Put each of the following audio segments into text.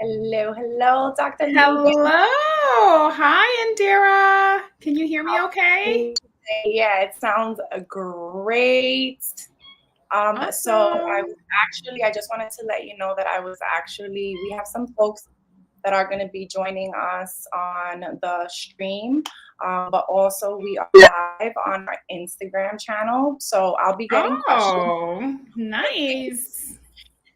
Hello, hello, Dr. Lubin. Hello. Hi, Indira. Can you hear me How are okay? you today? Yeah, it sounds great. Awesome. I just wanted to let you know that we have some folks that are going to be joining us on the stream, but also we are live on our Instagram channel. So I'll be getting questions. Oh, nice.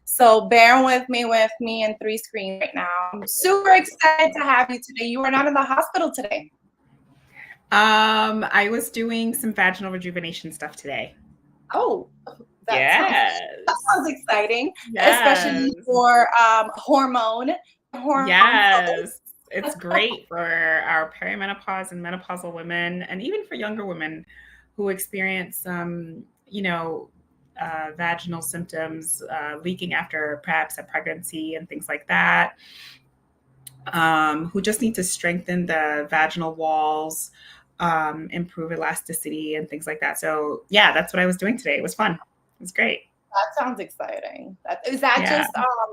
So bear with me in three screens right now. I'm super excited to have you today. You are not in the hospital today. I was doing some vaginal rejuvenation stuff today. Oh, that Yes. sounds exciting, Yes. especially for hormone folks. Yes. It's great for our perimenopause and menopausal women, and even for younger women who experience vaginal symptoms, leaking after perhaps a pregnancy and things like that, who just need to strengthen the vaginal walls, improve elasticity, and things like that. So, yeah, that's what I was doing today. It was fun. It was great. That sounds exciting. Is that Yeah. just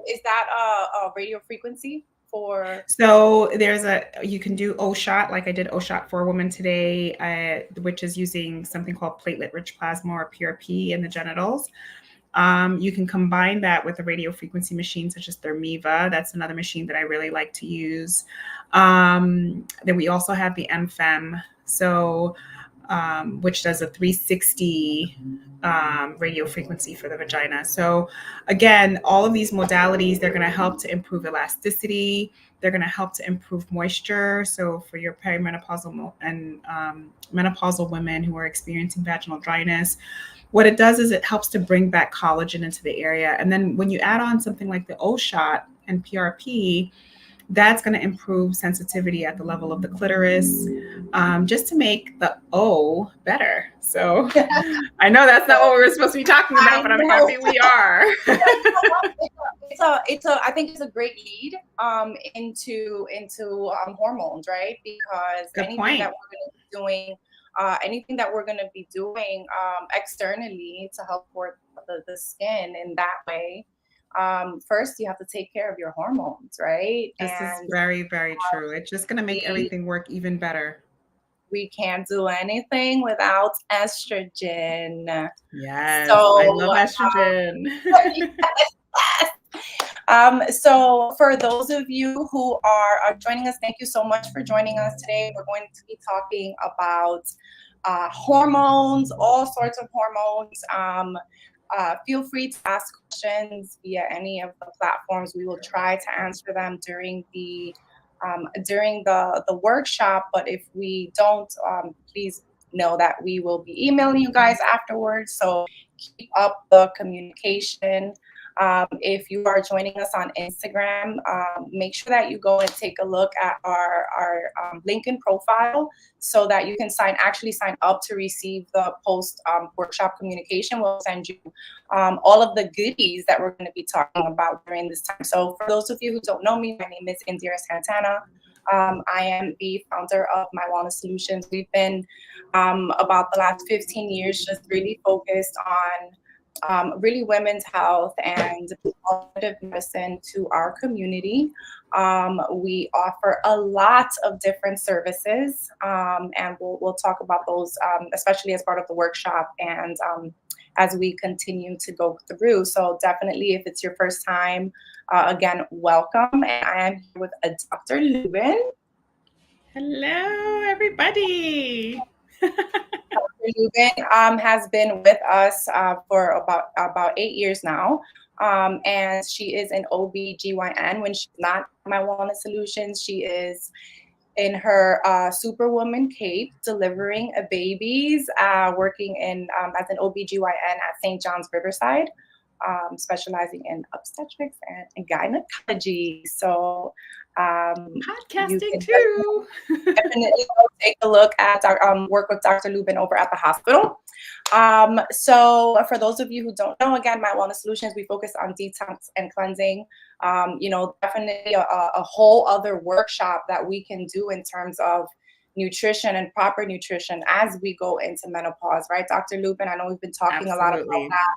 is that a radio frequency for? So you can do O shot, like I did O shot for a woman today, which is using something called platelet rich plasma or PRP in the genitals. You can combine that with a radio frequency machine such as Thermiva. That's another machine that I really like to use. Then we also have the MFEM, which does a 360 radio frequency for the vagina. So again, all of these modalities, they're going to help to improve elasticity. They're going to help to improve moisture. So for your perimenopausal and menopausal women who are experiencing vaginal dryness, what it does is it helps to bring back collagen into the area. And then when you add on something like the O shot and PRP, that's going to improve sensitivity at the level of the clitoris, just to make the O better. So I know that's not what we were supposed to be talking about, I but I'm know. happy we are. I think it's a great lead into hormones, right? Because Good point. anything that we're going to be doing externally to help support the skin in that way, first you have to take care of your hormones, right? This is And very, very true. It's just going to make we everything work even better. we can't do anything without estrogen. Yes, I So love estrogen. So for those of you who are joining us, thank you so much for joining us today. We're going to be talking about hormones, all sorts of hormones. Feel free to ask questions via any of the platforms. We will try to answer them during the workshop. But if we don't, please know that we will be emailing you guys afterwards. So keep up the communication. If you are joining us on Instagram, make sure that you go and take a look at our LinkedIn profile so that you can actually sign up to receive the post workshop communication. We'll send you all of the goodies that we're going to be talking about during this time. So for those of you who don't know me, my name is Indira Santana. I am the founder of My Wellness Solutions. We've been about the last 15 years just really focused on really women's health and alternative medicine to our community. We offer a lot of different services, and we'll talk about those, especially as part of the workshop and as we continue to go through. So definitely, if it's your first time, again, welcome. And I am here with Dr. Lubin. Hello, everybody. Lubin has been with us for about 8 years now. And she is an OB/GYN. When she's not My Wellness Solutions, she is in her Superwoman cape, delivering babies, working as an OB/GYN at St. John's Riverside, specializing in obstetrics and gynecology. So you Podcasting can too. definitely go take a look at work with Dr. Lubin over at the hospital. So for those of you who don't know, again, My Wellness Solutions, we focus on detox and cleansing. Definitely a whole other workshop that we can do in terms of nutrition and proper nutrition as we go into menopause, right, Dr. Lubin? I know we've been talking a lot about Absolutely. that.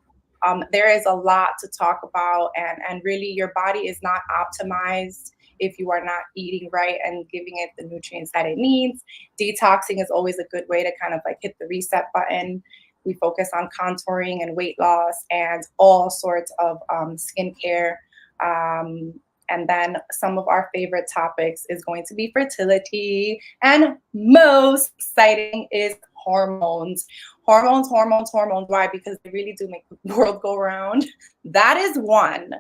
There is a lot to talk about, and really your body is not optimized if you are not eating right and giving it the nutrients that it needs. Detoxing is always a good way to kind of like hit the reset button. We focus on contouring and weight loss and all sorts of skincare. Um, and then some of our favorite topics is going to be fertility. And most exciting is hormones. Hormones, hormones, hormones. Why? Because they really do make the world go round. That is one.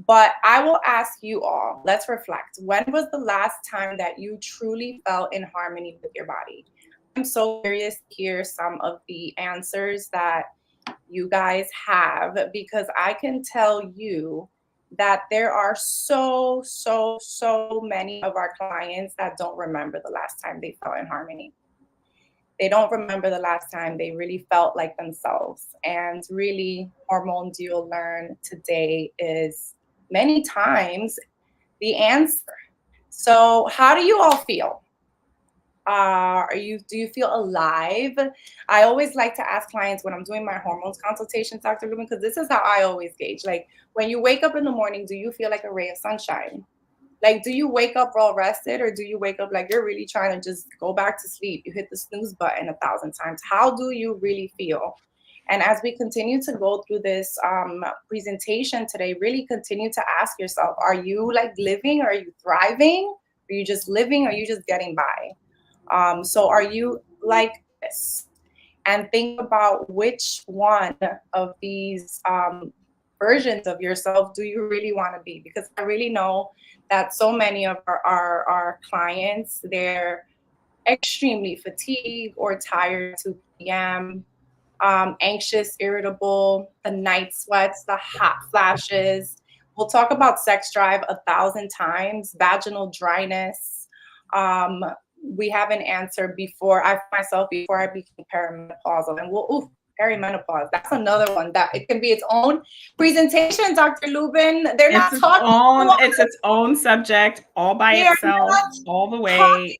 But I will ask you all, let's reflect. When was the last time that you truly felt in harmony with your body? I'm so curious to hear some of the answers that you guys have, because I can tell you that there are so many of our clients that don't remember the last time they felt in harmony. They don't remember the last time they really felt like themselves. And really, hormones, you'll learn today, is many times the answer. So how do you all feel? Do you feel alive? I always like to ask clients when I'm doing my hormones consultations, Dr. Lubin, because this is how I always gauge. Like, when you wake up in the morning, do you feel like a ray of sunshine? Like, do you wake up well rested, or do you wake up like you're really trying to just go back to sleep? You hit the snooze button 1,000 times. How do you really feel? And as we continue to go through this presentation today, really continue to ask yourself, are you like living? Are you thriving? Are you just living? Or are you just getting by? So are you like this? And think about which one of these versions of yourself do you really want to be? Because I really know that so many of our clients, they're extremely fatigued or tired at 2 p.m., anxious, irritable, the night sweats, the hot flashes. We'll talk about sex drive 1,000 times, vaginal dryness. We haven't answered before I became perimenopausal, and perimenopause. That's another one that it can be its own presentation, Dr. Lubin. They're not talking. It's its own subject, all by itself, all the way.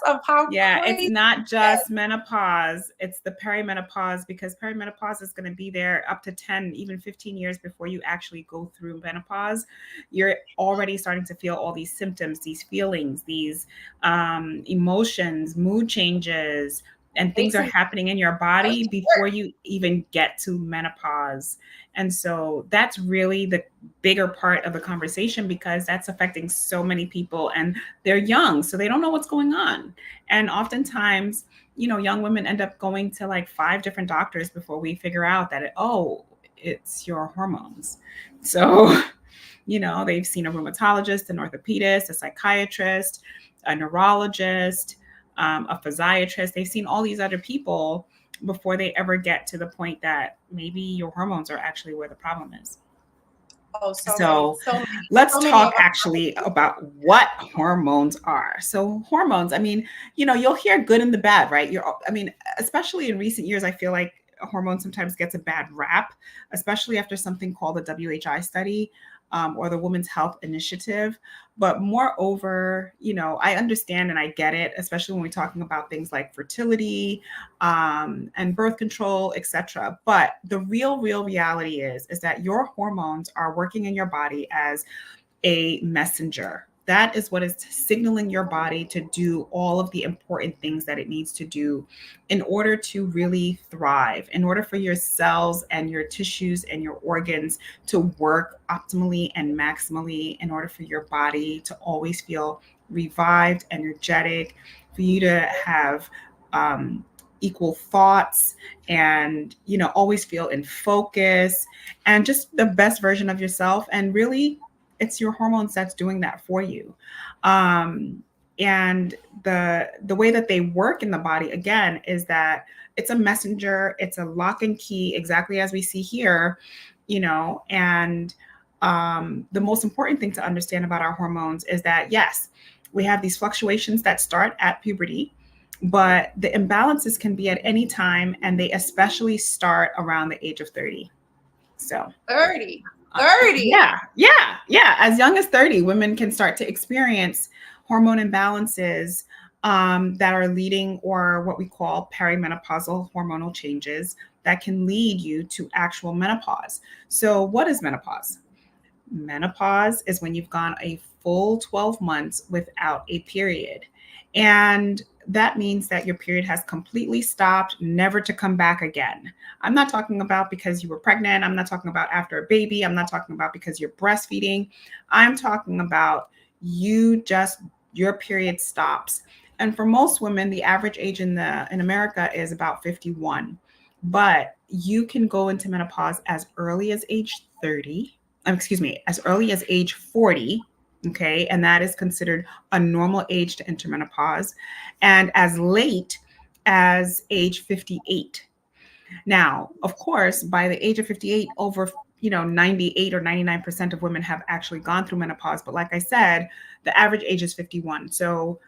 Of how it's not just menopause, it's the perimenopause, because perimenopause is going to be there up to 10, even 15 years before you actually go through menopause. You're already starting to feel all these symptoms, these feelings, these emotions, mood changes, and things are happening in your body before you even get to menopause. And so that's really the bigger part of the conversation, because that's affecting so many people, and they're young, so they don't know what's going on. And oftentimes, young women end up going to like 5 different doctors before we figure out that, it's your hormones. So, they've seen a rheumatologist, an orthopedist, a psychiatrist, a neurologist, a physiatrist. They've seen all these other people before they ever get to the point that maybe your hormones are actually where the problem is. Let's talk actually about what hormones are. So hormones, you'll hear good and the bad, right? Especially in recent years, I feel like hormone sometimes gets a bad rap, especially after something called the WHI study, or the Women's Health Initiative. But moreover, I understand and I get it, especially when we're talking about things like fertility, and birth control, etc. But the real reality is that your hormones are working in your body as a messenger. That is what is signaling your body to do all of the important things that it needs to do in order to really thrive, in order for your cells and your tissues and your organs to work optimally and maximally, in order for your body to always feel revived, energetic, for you to have equal thoughts, and always feel in focus and just the best version of yourself. And really, it's your hormones that's doing that for you. And the way that they work in the body, again, is that it's a messenger, it's a lock and key, exactly as we see here, and the most important thing to understand about our hormones is that, yes, we have these fluctuations that start at puberty, but the imbalances can be at any time, and they especially start around the age of 30. So 30. Yeah. As young as 30, women can start to experience hormone imbalances that are leading, or what we call perimenopausal hormonal changes that can lead you to actual menopause. So, what is menopause? Menopause is when you've gone a full 12 months without a period. And that means that your period has completely stopped, never to come back again. I'm not talking about because you were pregnant. I'm not talking about after a baby. I'm not talking about because you're breastfeeding. I'm talking about you just, your period stops. And for most women, the average age in America is about 51. But you can go into menopause as early as age 30, excuse me, as early as age 40, okay, and that is considered a normal age to enter menopause, and as late as age 58. Now, of course, by the age of 58, over 98 or 99% of women have actually gone through menopause. But like I said, the average age is 51. So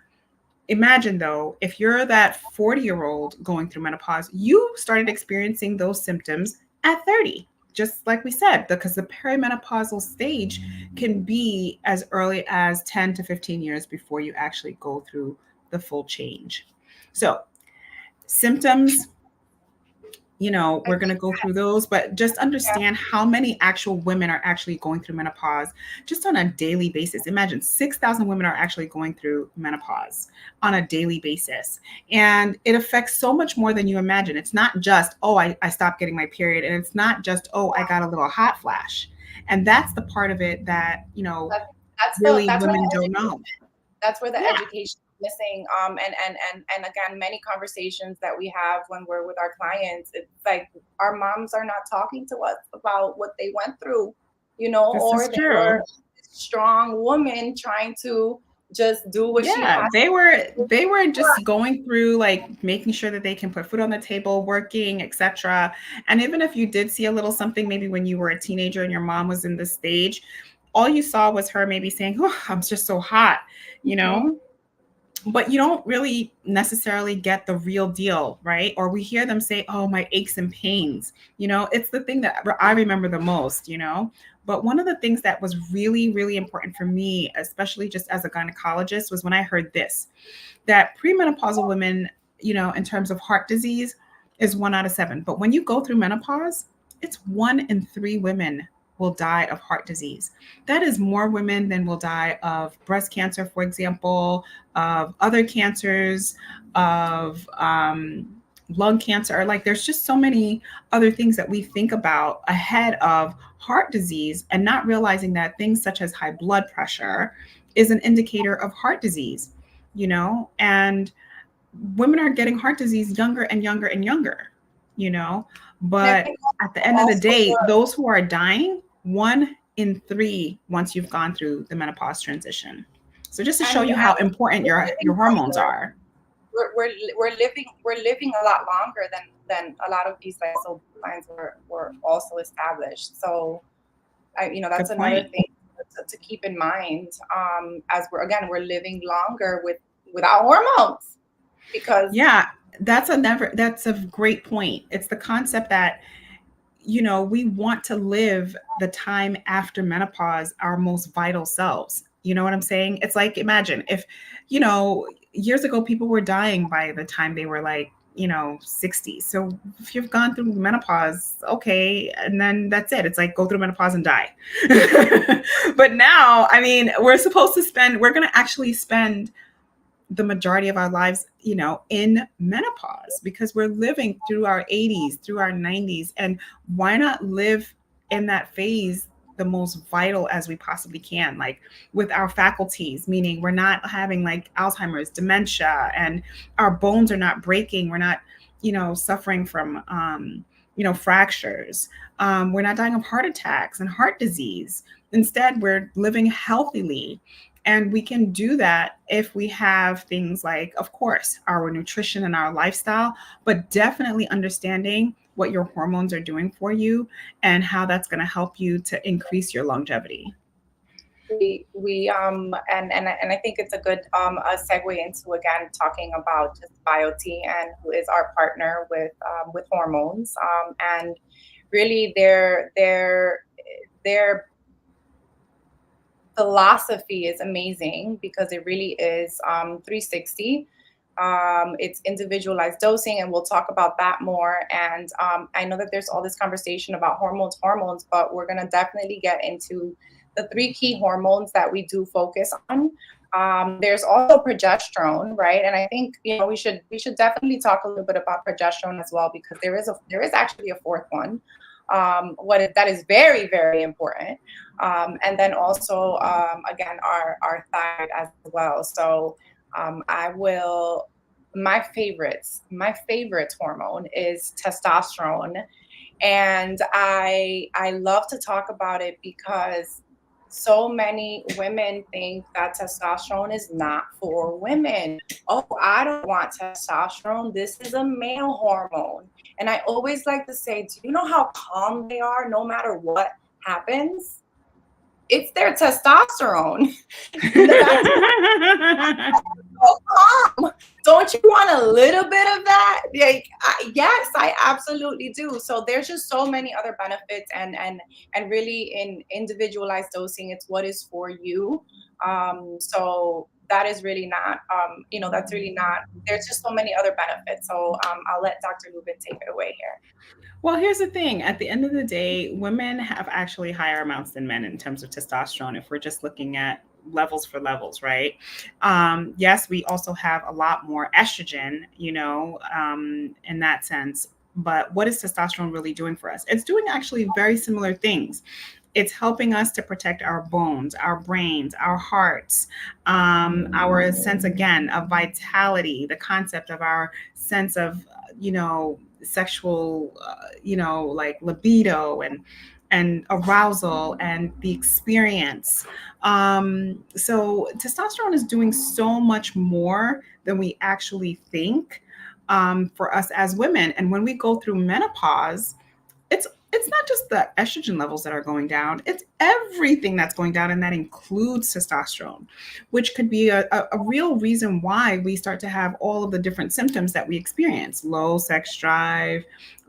imagine though, if you're that 40-year-old going through menopause, you started experiencing those symptoms at 30. Just like we said, because the perimenopausal stage can be as early as 10 to 15 years before you actually go through the full change. So, symptoms, I we're going to think go through those, but just yeah, understand how many actual women are actually going through menopause just on a daily basis. Imagine 6,000 women are actually going through menopause on a daily basis. And it affects so much more than you imagine. It's not just, oh, I stopped getting my period. And it's not just, oh, I got a little hot flash. And that's the part of it that, that, that's the really that's where women the don't know. that's where the Yeah, education is missing. And again, many conversations that we have when we're with our clients, it's like our moms are not talking to us about what they went through, this or is they were true. a strong woman trying to just do what she Yeah, had to they were do. just going through, like, making sure that they can put food on the table, working, etc. And even if you did see a little something, maybe when you were a teenager and your mom was in this stage, all you saw was her maybe saying, "Oh, I'm just so hot," you know. Mhm. But you don't really necessarily get the real deal, right? Or we hear them say, "Oh, my aches and pains." It's the thing that I remember the most. But one of the things that was really, really important for me, especially just as a gynecologist, was when I heard this, that premenopausal women, in terms of heart disease, is 1 out of 7. But when you go through menopause, it's 1 in 3 women will die of heart disease. That is more women than will die of breast cancer, for example, of other cancers, of lung cancer. Or, like, there's just so many other things that we think about ahead of heart disease, and not realizing that things such as high blood pressure is an indicator of heart disease, and women are getting heart disease younger and younger and younger, you know. And I But think at the end of the also day, those who are dying, 1 in 3, once you've gone through the menopause transition. So just to show you how and important we're your living hormones longer. are. We're living a lot longer than a lot of these like social lines were also established. So that's Good another point. thing to keep in mind, as we're living longer without hormones because Yeah, that's a great point. It's the concept that we want to live the time after menopause our most vital selves. You know what I'm saying? It's like, imagine if, years ago, people were dying by the time they were like, 60. So if you've gone through menopause, okay, and then that's it. It's like, go through menopause and die. But now, I mean, we're going to actually spend the majority of our lives, in menopause, because we're living through our 80s, through our 90s. And why not live in that phase the most vital as we possibly can, like with our faculties, meaning we're not having like Alzheimer's, dementia, and our bones are not breaking. We're not, suffering from, fractures. We're not dying of heart attacks and heart disease. Instead, we're living healthily, and we can do that if we have things like, of course, our nutrition and our lifestyle, but definitely understanding what your hormones are doing for you and how that's going to help you to increase your longevity. we and I think it's a good a segue into again talking about just BioT, and who is our partner with hormones, and really their philosophy is amazing because it really is 360. It's individualized dosing, and we'll talk about that more. And I know that there's all this conversation about hormones, but we're going to definitely get into the three key hormones that we do focus on. There's also progesterone, right? And I think we should definitely talk a little bit about progesterone as well, because there is actually a fourth one. That is very, very important. And then also, again, our thyroid as well. So I will. My favorite hormone is testosterone, and I love to talk about it because so many women think that testosterone is not for women. Oh, I don't want testosterone. This is a male hormone. And I always like to say, do you know how calm they are no matter what happens? It's their testosterone. That's so calm. Don't you want a little bit of that? Like, yes, I absolutely do. So there's just so many other benefits, and really in individualized dosing, it's what is for you. So that is really not, that's really not. There's just so many other benefits. So I'll let Dr. Lubin take it away here. Well, here's the thing. At the end of the day, women have actually higher amounts than men in terms of testosterone if we're just looking at levels for levels, right? Yes, we also have a lot more estrogen, in that sense. But what is testosterone really doing for us? It's doing actually very similar things. It's helping us to protect our bones, our brains, our hearts, our sense again of vitality, the concept of our sense of, sexual, like libido and arousal and the experience. So testosterone is doing so much more than we actually think, for us as women. And when we go through menopause, it's not just the estrogen levels that are going down, it's everything that's going down, and that includes testosterone, which could be a real reason why we start to have all of the different symptoms that we experience: low sex drive,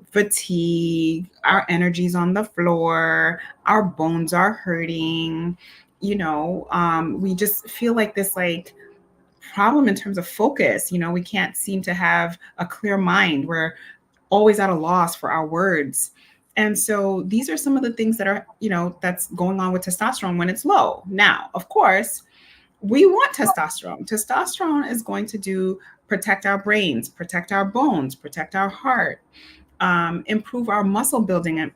fatigue, our energy's on the floor, our bones are hurting, we just feel like this, like, problem in terms of focus. We can't seem to have a clear mind. We're always at a loss for our words. And so these are some of the things that are, that's going on with testosterone when it's low. Now, of course, we want testosterone. Testosterone is going to protect our brains, protect our bones, protect our heart, improve our muscle building. And,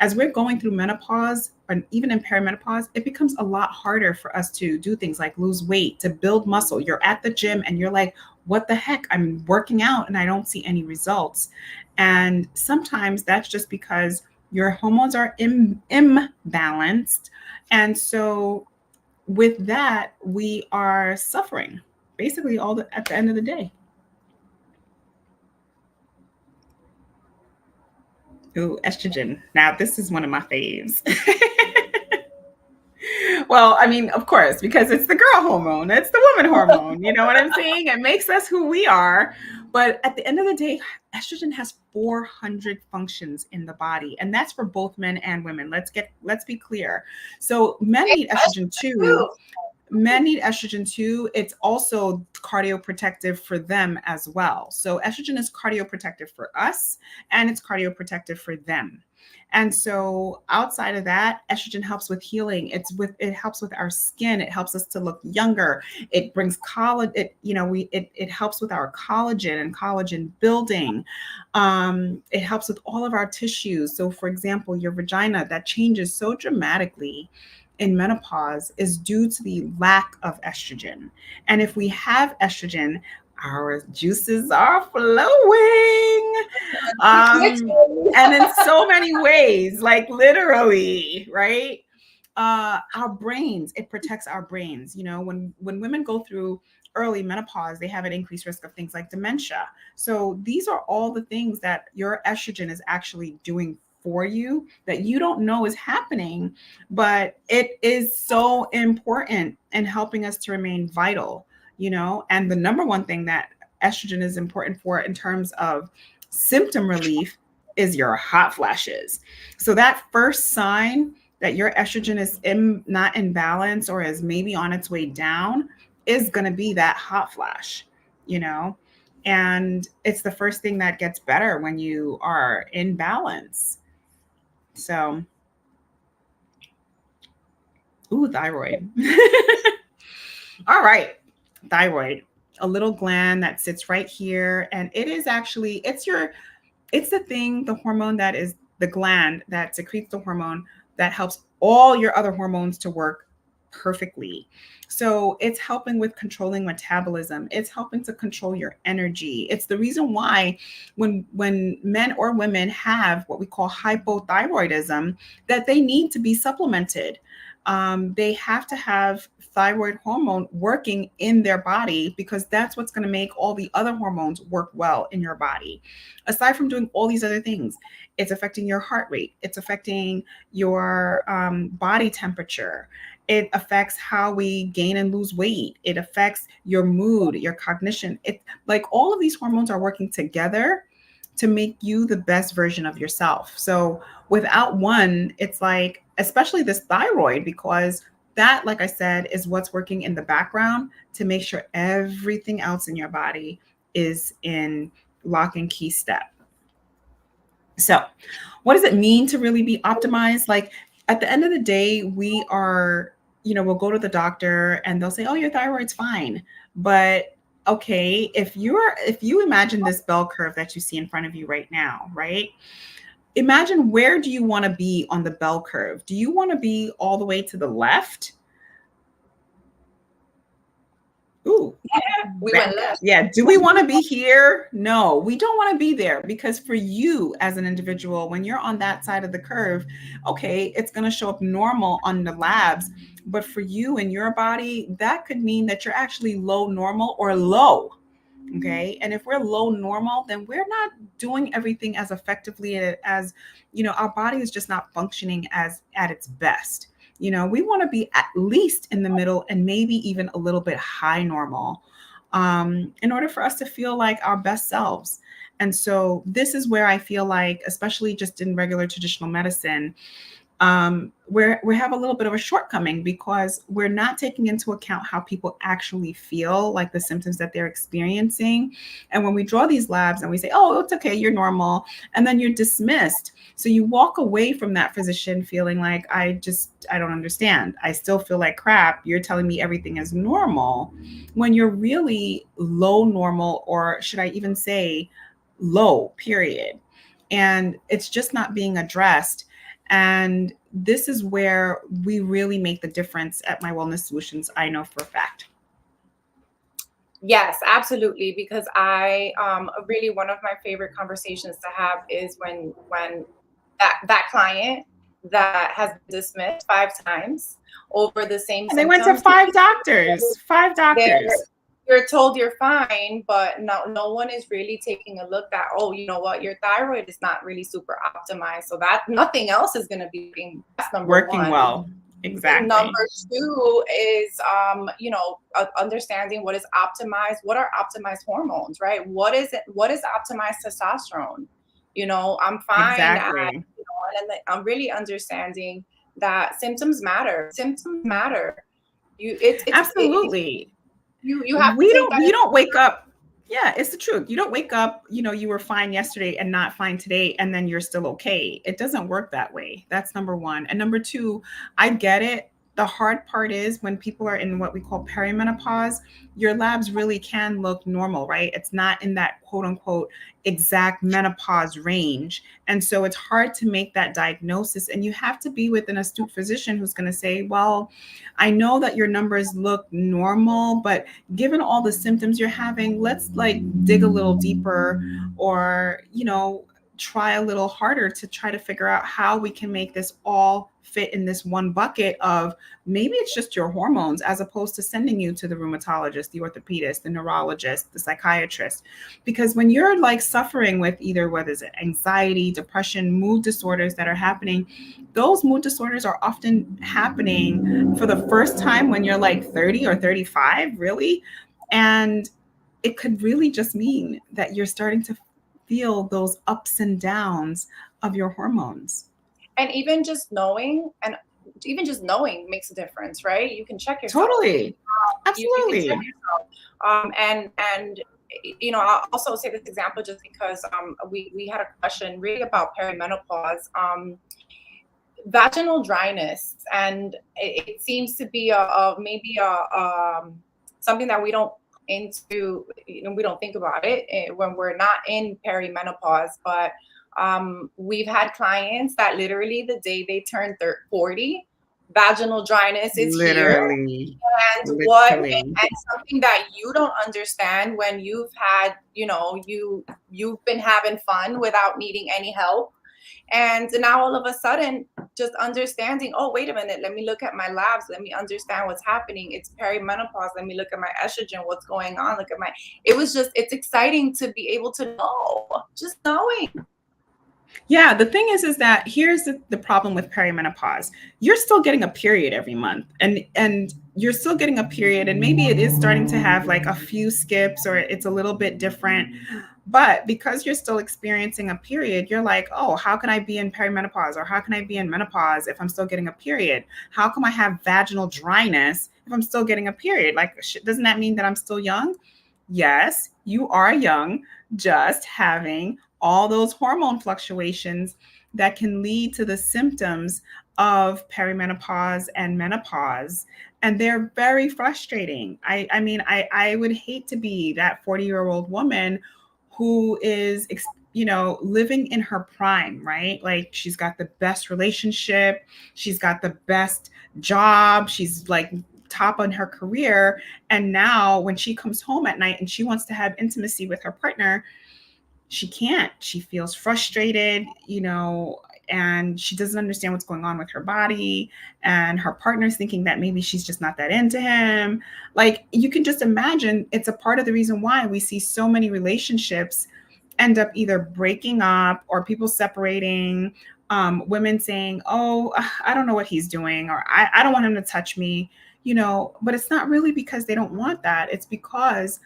as we're going through menopause and even in perimenopause, it becomes a lot harder for us to do things like lose weight, to build muscle. You're at the gym and you're like, what the heck? I'm working out and I don't see any results. And sometimes that's just because your hormones are imbalanced. And so with that, we are suffering basically at the end of the day. Ooh, estrogen. Now, this is one of my faves. Well, I mean, of course, because it's the girl hormone, it's the woman hormone. You know what I'm saying? It makes us who we are. But at the end of the day, estrogen has 400 functions in the body, and that's for both men and women. Let's be clear. So men need estrogen too. Men need estrogen too. It's also cardioprotective for them as well. So estrogen is cardioprotective for us, and it's cardioprotective for them. And so outside of that, estrogen helps with healing. It helps with our skin. It helps us to look younger. It brings collagen. It helps with our collagen and collagen building. It helps with all of our tissues. So for example, your vagina that changes so dramatically in menopause is due to the lack of estrogen. And if we have estrogen, our juices are flowing. And in so many ways, like literally, right? Our brains, it protects our brains. When women go through early menopause, they have an increased risk of things like dementia. So these are all the things that your estrogen is actually doing for you that you don't know is happening, but it is so important in helping us to remain vital, and the number one thing that estrogen is important for in terms of symptom relief is your hot flashes. So that first sign that your estrogen is not in balance or is maybe on its way down is going to be that hot flash. you know? And it's the first thing that gets better when you are in balance. So, ooh, thyroid. All right. Thyroid, a little gland that sits right here. And it is actually, it's the thing, the hormone that is the gland that secretes the hormone that helps all your other hormones to work perfectly. So it's helping with controlling metabolism. It's helping to control your energy. It's the reason why when men or women have what we call hypothyroidism, that they need to be supplemented. They have to have thyroid hormone working in their body because that's what's going to make all the other hormones work well in your body. Aside from doing all these other things, it's affecting your heart rate. It's affecting your body temperature. It affects how we gain and lose weight. It affects your mood, your cognition. It like all of these hormones are working together to make you the best version of yourself. So without one, it's like, especially this thyroid, because that, like I said, is what's working in the background to make sure everything else in your body is in lock and key step. So, what does it mean to really be optimized? Like at the end of the day, we are, we'll go to the doctor and they'll say, "Oh, your thyroid's fine." But okay, if you imagine this bell curve that you see in front of you right now, right? Imagine, where do you want to be on the bell curve? Do you want to be all the way to the left? Ooh, Yeah, we went left. Yeah. Do we want to be here? No, we don't want to be there, because for you as an individual, when you're on that side of the curve, okay, it's going to show up normal on the labs. But for you and your body, that could mean that you're actually low normal or low. Okay. And if we're low normal, then we're not doing everything as effectively as, our body is just not functioning as at its best. We want to be at least in the middle and maybe even a little bit high normal, in order for us to feel like our best selves. And so this is where I feel like, especially just in regular traditional medicine, we have a little bit of a shortcoming, because we're not taking into account how people actually feel, like the symptoms that they're experiencing. And when we draw these labs and we say, "Oh, it's okay, you're normal," and then you're dismissed. So you walk away from that physician feeling like, I don't understand. I still feel like crap. You're telling me everything is normal, when you're really low normal, or should I even say low, period. And it's just not being addressed. And this is where we really make the difference at My Wellness Solutions, I know for a fact. Yes, absolutely. Because I really, one of my favorite conversations to have is when that client that has been dismissed 5 times over the same And they went to symptoms. 5 doctors. 5 doctors. You're told you're fine, but no one is really taking a look at, oh, you know what, your thyroid is not really super optimized, so that nothing else is going to be working one. Well. Exactly. Number 2 is understanding what is optimized. What are optimized hormones, right? What is optimized testosterone? I'm fine. Exactly. And I'm really understanding that symptoms matter. Symptoms matter. It's absolutely. You have we don't wake up. Yeah, it's the truth. You don't wake up, you were fine yesterday and not fine today, and then you're still okay. It doesn't work that way. That's number 1. And number 2, I get it. The hard part is when people are in what we call perimenopause, your labs really can look normal, right? It's not in that quote unquote exact menopause range. And so it's hard to make that diagnosis. And you have to be with an astute physician who's going to say, well, I know that your numbers look normal, but given all the symptoms you're having, let's dig a little deeper, or, try a little harder to try to figure out how we can make this all fit in this one bucket of, maybe it's just your hormones, as opposed to sending you to the rheumatologist, the orthopedist, the neurologist, the psychiatrist. Because when you're suffering with either, whether it's anxiety, depression, mood disorders that are happening, those mood disorders are often happening for the first time when you're 30 or 35, really. And it could really just mean that you're starting to feel those ups and downs of your hormones. And even just knowing makes a difference, right? You can check yourself. Totally. Absolutely. You can check yourself. And I'll also say this example just because we had a question really about perimenopause. Vaginal dryness, and it seems to be maybe something that we don't into, we don't think about it when we're not in perimenopause, but we've had clients that literally the day they turn 40, vaginal dryness is here. Literally, literally. And something that you don't understand when you've had, you've been having fun without needing any help. And now all of a sudden, just understanding, oh, wait a minute, let me look at my labs. Let me understand what's happening. It's perimenopause. Let me look at my estrogen, what's going on. It's exciting to be able to know, just knowing. Yeah, the thing is that here's the problem with perimenopause. You're still getting a period every month, and you're still getting a period, and maybe it is starting to have like a few skips, or it's a little bit different. But because you're still experiencing a period, you're like, oh, how can I be in perimenopause, or how can I be in menopause if I'm still getting a period? How come I have vaginal dryness if I'm still getting a period? Like, doesn't that mean that I'm still young? Yes, you are young, just having all those hormone fluctuations that can lead to the symptoms of perimenopause and menopause. And they're very frustrating. I mean, I would hate to be that 40-year-old woman who is, living in her prime, right? Like, she's got the best relationship, she's got the best job, she's like top on her career. And now when she comes home at night and she wants to have intimacy with her partner, she can't. She feels frustrated, and she doesn't understand what's going on with her body. And her partner's thinking that maybe she's just not that into him. Like, you can just imagine, it's a part of the reason why we see so many relationships end up either breaking up or people separating, women saying, oh, I don't know what he's doing, or I don't want him to touch me, but it's not really because they don't want that. It's because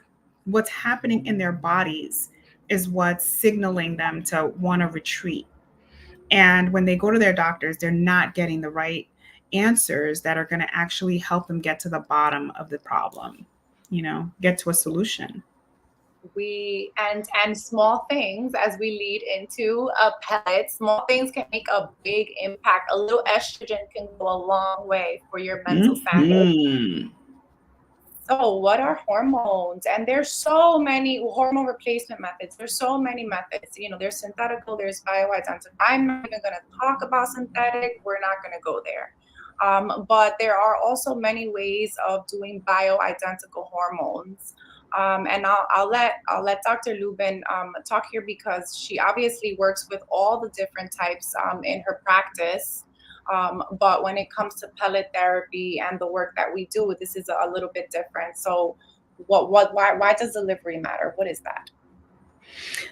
what's happening in their bodies is what's signaling them to want to retreat. And when they go to their doctors, they're not getting the right answers that are going to actually help them get to the bottom of the problem, get to a solution. And small things, as we lead into a pellet, small things can make a big impact. A little estrogen can go a long way for your mental sanity. So what are hormones? And there's so many hormone replacement methods. There's so many methods. There's synthetical, there's bioidentical. I'm not even going to talk about synthetic. We're not going to go there. But there are also many ways of doing bioidentical hormones. And I'll let Dr. Lubin talk here, because she obviously works with all the different types in her practice. But when it comes to pellet therapy and the work that we do, this is a little bit different. So why does delivery matter? What is that?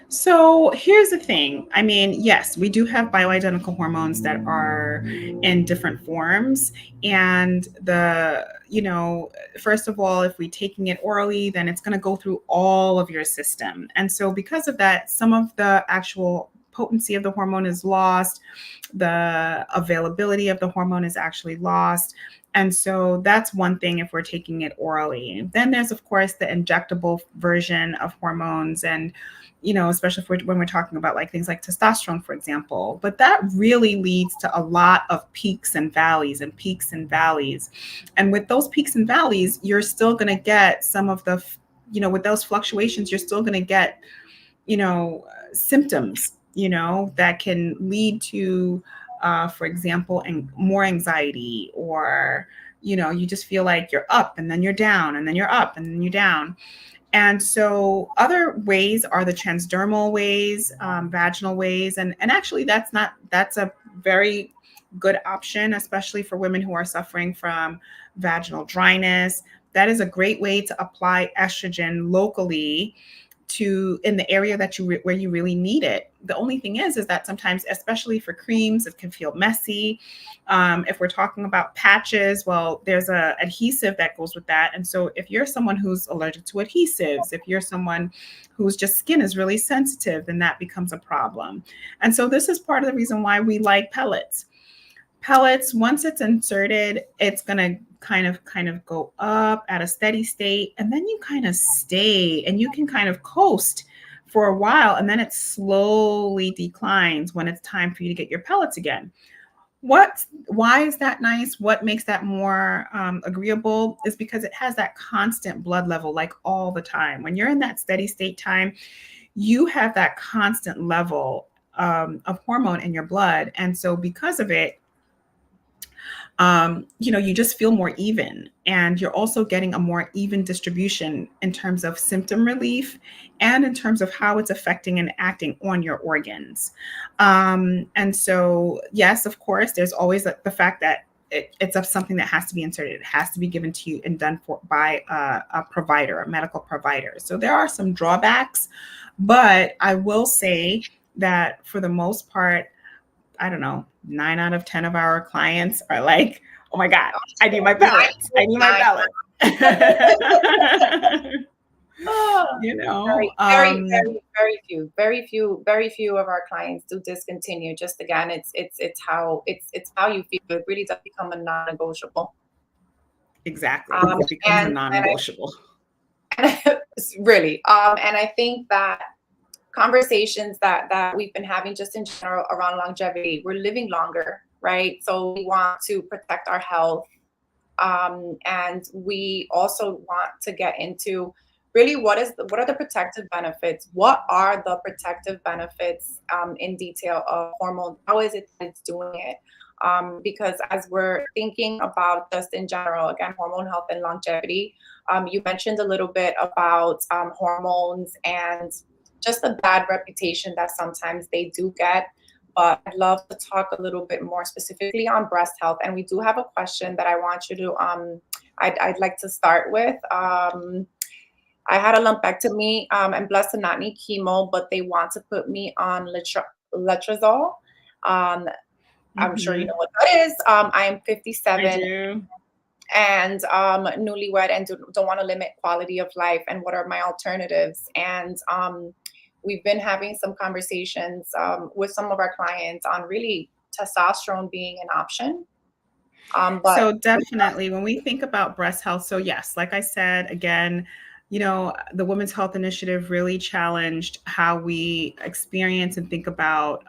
So here's the thing. I mean, yes, we do have bioidentical hormones that are in different forms. And first of all, if we're taking it orally, then it's going to go through all of your system. And so because of that, some of the actual potency of the hormone is lost. The availability of the hormone is actually lost. And so that's one thing if we're taking it orally. Then there's, of course, the injectable version of hormones, and especially when we're talking about like things like testosterone, for example. But that really leads to a lot of peaks and valleys and peaks and valleys. And with those peaks and valleys, you're still going to get some of the, with those fluctuations, you're still going to get, symptoms, that can lead to, for example, more anxiety, or, you just feel like you're up and then you're down, and then you're up and then you're down. And so other ways are the transdermal ways, vaginal ways. And actually that's a very good option, especially for women who are suffering from vaginal dryness. That is a great way to apply estrogen locally in the area where you really need it. The only thing is that sometimes, especially for creams, it can feel messy. If we're talking about patches, well, there's a adhesive that goes with that. And so if you're someone who's allergic to adhesives, if you're someone whose just skin is really sensitive, then that becomes a problem. And so this is part of the reason why we like pellets. Pellets, once it's inserted, it's going to kind of go up at a steady state, and then you kind of stay and you can kind of coast for a while, and then it slowly declines when it's time for you to get your pellets again. Why is that nice? What makes that more agreeable is because it has that constant blood level, like all the time. When you're in that steady state time, you have that constant level of hormone in your blood. And so because of it, you just feel more even, and you're also getting a more even distribution in terms of symptom relief and in terms of how it's affecting and acting on your organs. And so, yes, of course, there's always the fact that it's of something that has to be inserted. It has to be given to you and done by a provider, a medical provider. So there are some drawbacks, but I will say that for the most part, I don't know, 9 out of 10 of our clients are like, oh my God, I need my pellets. I need my pellets. Very few of our clients do discontinue. Just again, it's how you feel. It really does become a non-negotiable. Exactly. It becomes a non-negotiable. Really. And I think that conversations that we've been having just in general around longevity, we're living longer, right? So we want to protect our health. And we also want to get into really what are the protective benefits? What are the protective benefits in detail of hormones? How is it that it's doing it? Because as we're thinking about just in general, again, hormone health and longevity, you mentioned a little bit about hormones and just the bad reputation that sometimes they do get. But I'd love to talk a little bit more specifically on breast health. And we do have a question that I want you to, I'd like to start with. I had a lumpectomy. I'm blessed to not need chemo, but they want to put me on letrozole. I'm sure you know what that is. I am 57. I do. And newlywed and don't want to limit quality of life. And what are my alternatives? And we've been having some conversations with some of our clients on really testosterone being an option. So definitely when we think about breast health, so yes, like I said, again, the Women's Health Initiative really challenged how we experience and think about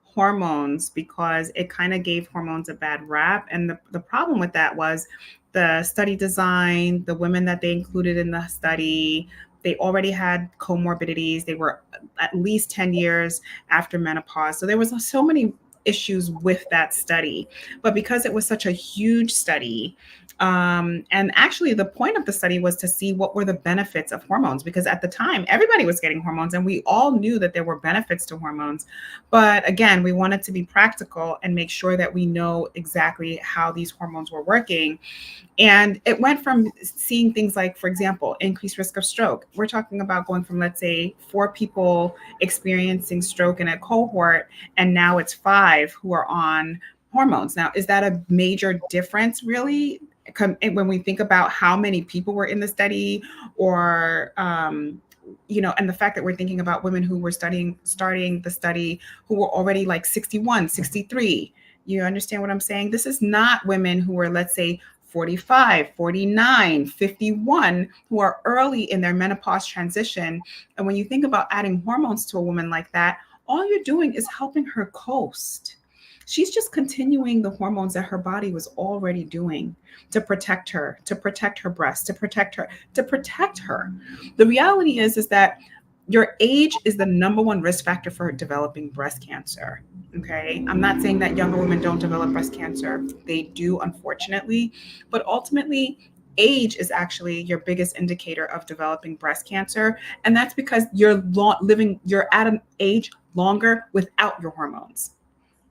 hormones, because it kind of gave hormones a bad rap. And the problem with that was the study design, the women that they included in the study, they already had comorbidities. They were at least 10 years after menopause. So there was so many issues with that study. But because it was such a huge study, and actually the point of the study was to see what were the benefits of hormones, because at the time everybody was getting hormones and we all knew that there were benefits to hormones. But again, we wanted to be practical and make sure that we know exactly how these hormones were working. And it went from seeing things like, for example, increased risk of stroke. We're talking about going from, let's say, 4 people experiencing stroke in a cohort, and now it's 5 who are on hormones. Now, is that a major difference, really? When we think about how many people were in the study, or and the fact that we're thinking about women who were starting the study who were already like 61, 63. You understand what I'm saying? This is not women who were, let's say, 45, 49, 51, who are early in their menopause transition. And when you think about adding hormones to a woman like that, all you're doing is helping her coast. She's just continuing the hormones that her body was already doing to protect her breast, to protect her. The reality is that your age is the number one risk factor for developing breast cancer. Okay. I'm not saying that younger women don't develop breast cancer. They do, unfortunately, but ultimately age is actually your biggest indicator of developing breast cancer. And that's because you're at an age longer without your hormones.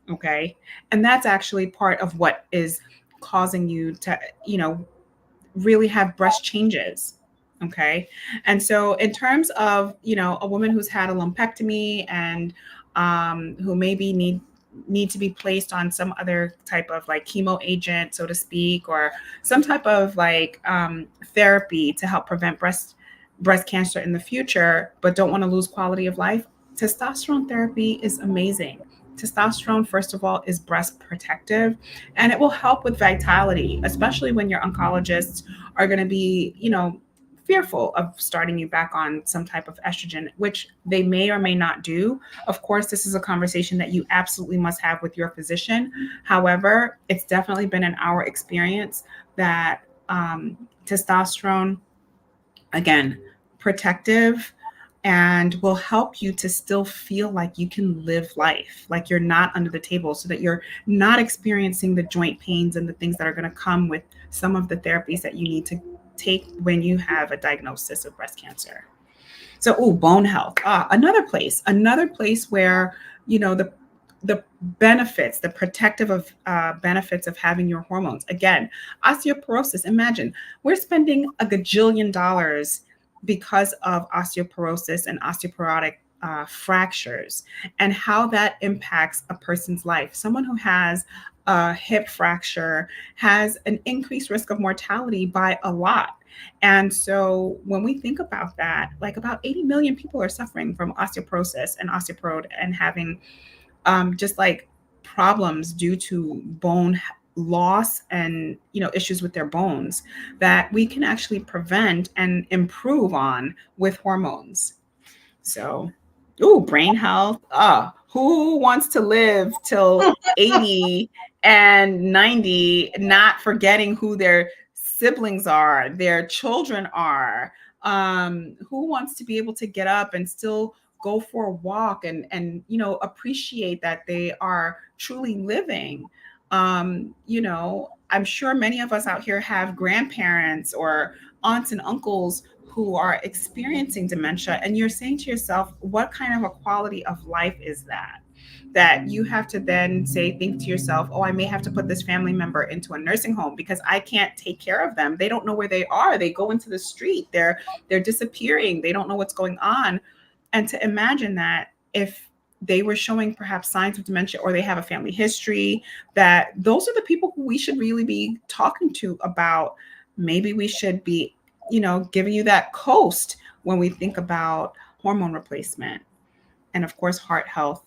Okay. And that's actually part of what is causing you to, really have breast changes. Okay. And so in terms of, a woman who's had a lumpectomy and who maybe need to be placed on some other type of like chemo agent, so to speak, or some type of like therapy to help prevent breast cancer in the future, but don't want to lose quality of life, testosterone therapy is amazing. Testosterone, first of all, is breast protective, and it will help with vitality, especially when your oncologists are going to be, fearful of starting you back on some type of estrogen, which they may or may not do. Of course, this is a conversation that you absolutely must have with your physician. However, it's definitely been in our experience that testosterone, again, protective, and will help you to still feel like you can live life, like you're not under the table, so that you're not experiencing the joint pains and the things that are going to come with some of the therapies that you need to take when you have a diagnosis of breast cancer. So, bone health. Another place where, the benefits, the protective of benefits of having your hormones. Again, osteoporosis. Imagine we're spending a gajillion dollars because of osteoporosis and osteoporotic fractures, and how that impacts a person's life. Someone who has a hip fracture has an increased risk of mortality by a lot. And so when we think about that, like about 80 million people are suffering from osteoporosis and osteoporose, and having just like problems due to bone loss and issues with their bones that we can actually prevent and improve on with hormones. So, brain health. Who wants to live till 80 and 90, not forgetting who their siblings are, their children are? Who wants to be able to get up and still go for a walk and appreciate that they are truly living? I'm sure many of us out here have grandparents or aunts and uncles who are experiencing dementia, and you're saying to yourself, what kind of a quality of life is that you have to then think to yourself, oh, I may have to put this family member into a nursing home because I can't take care of them. They don't know where they are. They go into the street. They're disappearing. They don't know what's going on. And to imagine that if they were showing perhaps signs of dementia, or they have a family history, that those are the people who we should really be talking to about, maybe we should be giving you that coast when we think about hormone replacement. And of course, heart health.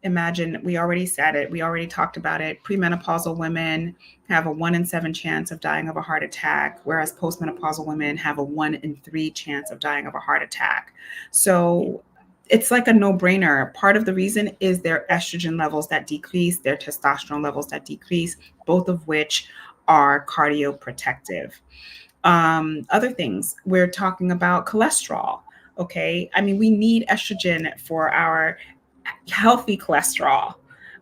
Imagine, we already said it, we already talked about it. Premenopausal women have a 1 in 7 chance of dying of a heart attack, whereas postmenopausal women have a 1 in 3 chance of dying of a heart attack. So it's like a no-brainer. Part of the reason is their estrogen levels that decrease, their testosterone levels that decrease, both of which are cardioprotective. Other things, we're talking about cholesterol. Okay. I mean, we need estrogen for our healthy cholesterol.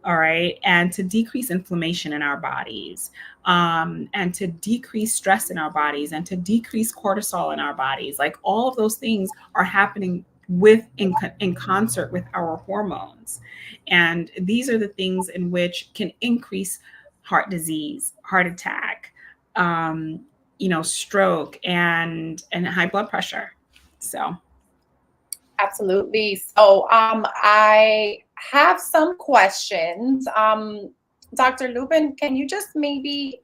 All right. And to decrease inflammation in our bodies, and to decrease stress in our bodies, and to decrease cortisol in our bodies. Like, all of those things are happening in concert with our hormones. And these are the things in which can increase heart disease, heart attack, stroke, and high blood pressure. So Absolutely. So I have some questions. Dr. Lubin, can you just maybe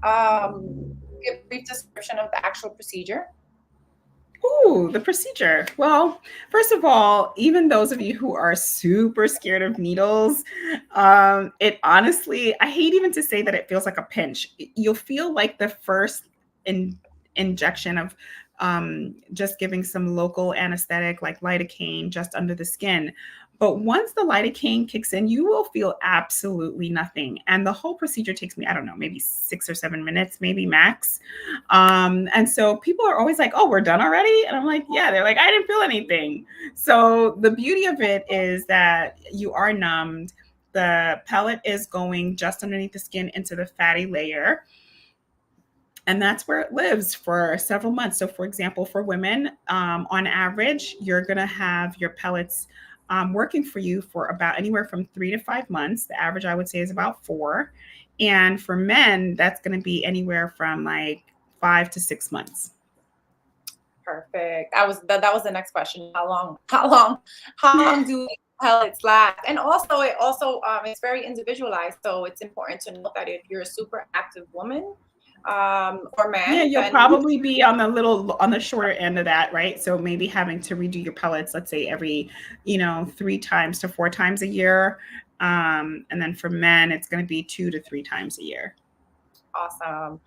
give a brief description of the actual procedure? Ooh, the procedure. Well, first of all, even those of you who are super scared of needles, it honestly, I hate even to say that it feels like a pinch. You'll feel like the first injection of just giving some local anesthetic like lidocaine just under the skin. But once the lidocaine kicks in, you will feel absolutely nothing. And the whole procedure takes me, I don't know, maybe 6 or 7 minutes, maybe max. And so people are always like, oh, we're done already? And I'm like, yeah. They're like, I didn't feel anything. So the beauty of it is that you are numbed. The pellet is going just underneath the skin into the fatty layer. And that's where it lives for several months. So, for example, for women, on average, you're going to have your pellets working for you for about anywhere from 3 to 5 months. The average, I would say, is about 4. And for men, that's going to be anywhere from like 5 to 6 months. Perfect. That was the next question. How long do pellets last? And also, it's very individualized. So it's important to note that if you're a super active woman, or man, yeah, you'll probably be on the shorter end of that, right? So maybe having to redo your pellets, let's say every 3 times to 4 times a year. And then for men, it's going to be 2 to 3 times a year. Awesome.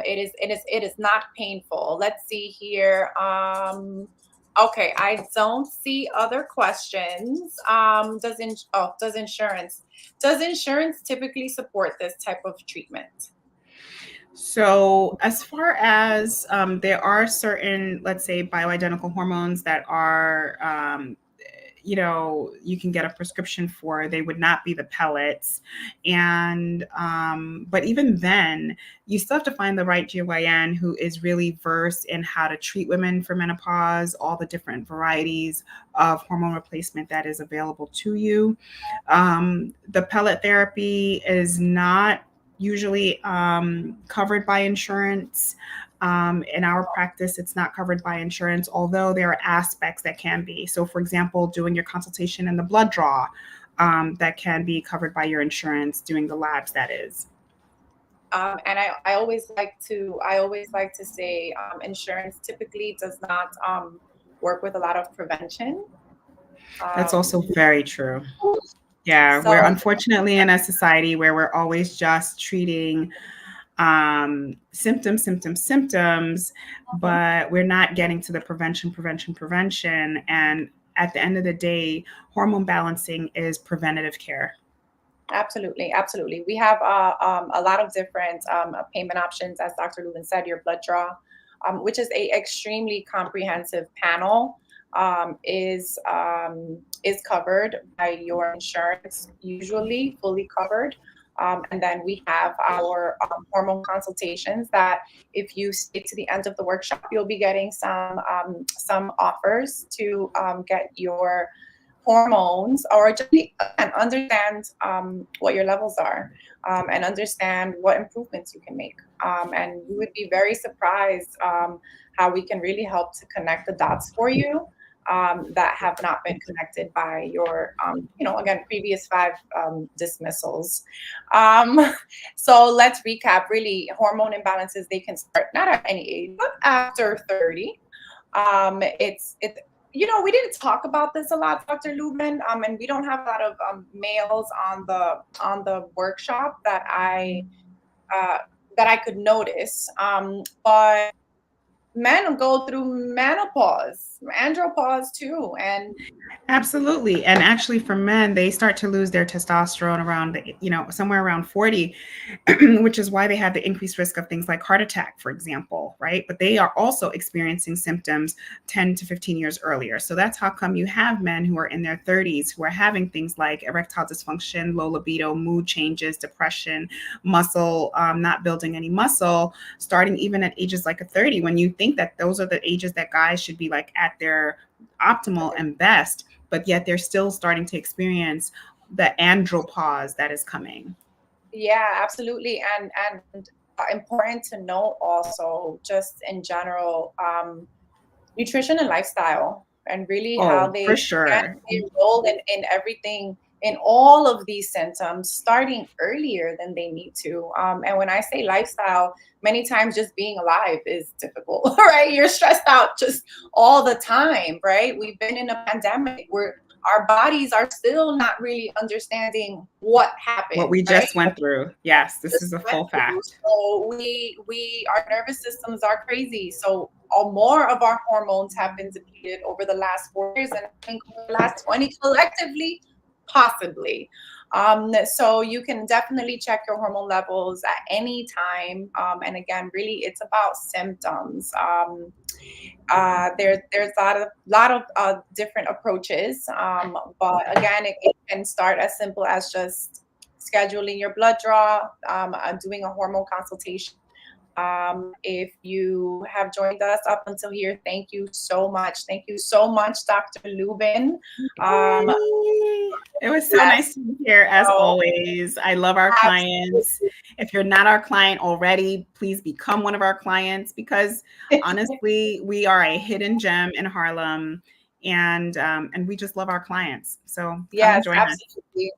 It is not painful. Let's see here. Okay, I don't see other questions. Does insurance typically support this type of treatment? So, as far as there are certain, let's say, bioidentical hormones that are, you can get a prescription for, they would not be the pellets. And, but even then, you still have to find the right GYN who is really versed in how to treat women for menopause, all the different varieties of hormone replacement that is available to you. The pellet therapy is not usually covered by insurance. In our practice, it's not covered by insurance, although there are aspects that can be. So, for example, doing your consultation and the blood draw, that can be covered by your insurance, doing the labs, that is. And I always like to say insurance typically does not work with a lot of prevention. That's Um, also very true. Yeah, we're so unfortunately in a society where we're always just treating symptoms, mhm. but we're not getting to the prevention. And at the end of the day, hormone balancing is preventative care. Absolutely, absolutely. We have a lot of different payment options, as Dr. Lubin said, your blood draw, which is a extremely comprehensive panel, is covered by your insurance, usually fully covered. And then we have our hormone consultations that if you stay to the end of the workshop, you'll be getting some offers to get your hormones or just and understand what your levels are and understand what improvements you can make. And you would be very surprised how we can really help to connect the dots for you that have not been connected by your, again, previous 5 dismissals. Um, so let's recap. Really, hormone imbalances, they can start not at any age, but after 30. It's we didn't talk about this a lot, Dr. Lubin, and we don't have a lot of males on the workshop uh, that I could notice. But men go through menopause, andropause too, and Absolutely. And actually for men, they start to lose their testosterone around, somewhere around 40, which is why they have the increased risk of things like heart attack, for example, right? But they are also experiencing symptoms 10 to 15 years earlier. So that's how come you have men who are in their 30s who are having things like erectile dysfunction, low libido, mood changes, depression, muscle, not building any muscle, starting even at ages like a 30, when you think that those are the ages that guys should be like at their optimal and best, but yet they're still starting to experience the andropause that is coming. yeah, absolutely, and important to note also, just in general, nutrition and lifestyle, and really how Oh, they for get sure. enrolled in everything, in all of these symptoms starting earlier than they need to. And when I say lifestyle, many times just being alive is difficult, right? You're stressed out just all the time, right? We've been in a pandemic where our bodies are still not really understanding what What happened, we right? just went through. Yes, this is Just a went full through. fact. So we our nervous systems are crazy. So all more of our hormones have been depleted over the last 4 years, and I think over the last 20 collectively, possibly. So you can definitely check your hormone levels at any time. And again, really, it's about symptoms. There's a lot of different approaches, but again, it can start as simple as just scheduling your blood draw, doing a hormone consultation. If you have joined us up until here, thank you so much. Thank you so much, Dr. Lubin. Um, Yay. It was so yes, nice to be here as so always. I love our clients. absolutely. If you're not our client already, please become one of our clients because honestly, we are a hidden gem in Harlem, and we just love our clients. So come and Yes, join us. absolutely.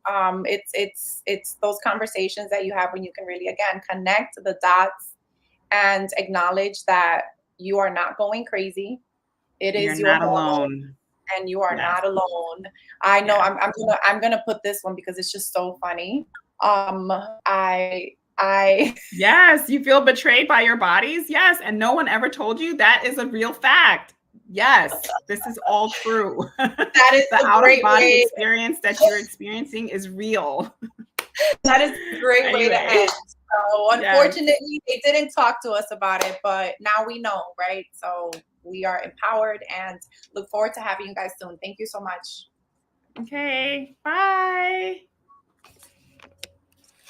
It's those conversations that you have when you can really, again, connect the dots and acknowledge that you are not going crazy. It You're is your not hormone. alone. and you are Yes. not alone. I know Yeah. I'm gonna put this one because it's just so funny. I Yes, you feel betrayed by your bodies. Yes, and no one ever told you. That is a real fact. Yes, this is all true. that is The a out of great body way. experience that you're experiencing is real. That is a great way to Anyway, end. So yes. unfortunately, they didn't talk to us about it, but now we know, right? So we are empowered and look forward to having you guys soon. Thank you so much. Okay, bye.